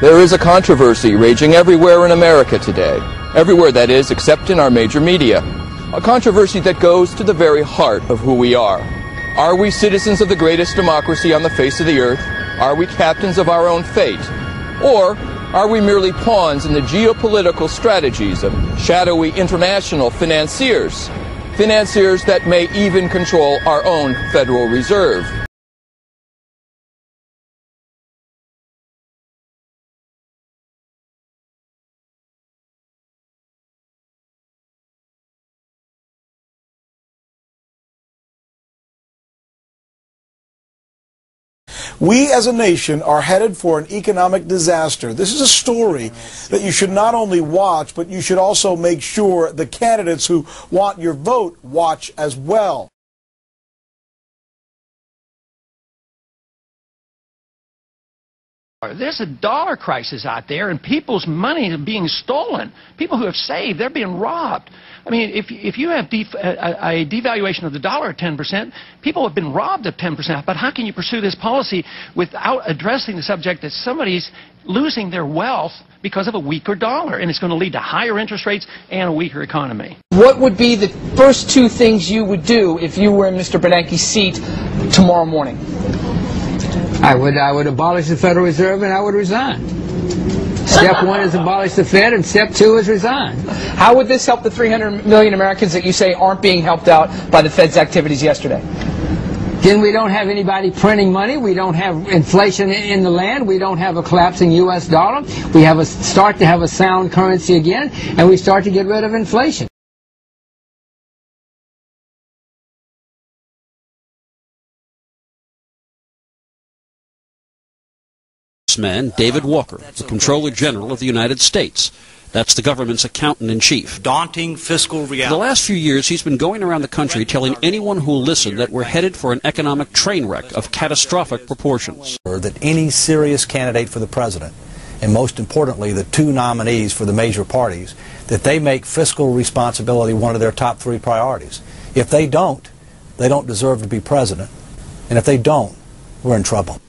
There is a controversy raging everywhere in America today. Everywhere, that is, except in our major media. A controversy that goes to the very heart of who we are. Are we citizens of the greatest democracy on the face of the earth? Are we captains of our own fate? Or are we merely pawns in the geopolitical strategies of shadowy international financiers? Financiers that may even control our own Federal Reserve. We as a nation are headed for an economic disaster. This is a story that you should not only watch, but you should also make sure the candidates who want your vote watch as well. There's a dollar crisis out there, and people's money is being stolen. People who have saved, they're being robbed. I mean, if you have a devaluation of the dollar at 10%, people have been robbed of 10%. But how can you pursue this policy without addressing the subject that somebody's losing their wealth because of a weaker dollar, and it's going to lead to higher interest rates and a weaker economy? What would be the first two things you would do if you were in Mr. Bernanke's seat tomorrow morning? I would abolish the Federal Reserve, and I would resign. Step one is abolish the Fed, and step two is resign. How would this help the 300 million Americans that you say aren't being helped out by the Fed's activities yesterday? Then we don't have anybody printing money. We don't have inflation in the land. We don't have a collapsing U.S. dollar. We start to have a sound currency again, and we start to get rid of inflation. Man, David Walker, the Comptroller General of the United States. That's the government's accountant-in-chief. Daunting fiscal reality. For the last few years, he's been going around the country telling anyone who will listen that we're headed for an economic train wreck of catastrophic proportions. That any serious candidate for the president, and most importantly, the two nominees for the major parties, that they make fiscal responsibility one of their top three priorities. If they don't deserve to be president. And if they don't, we're in trouble.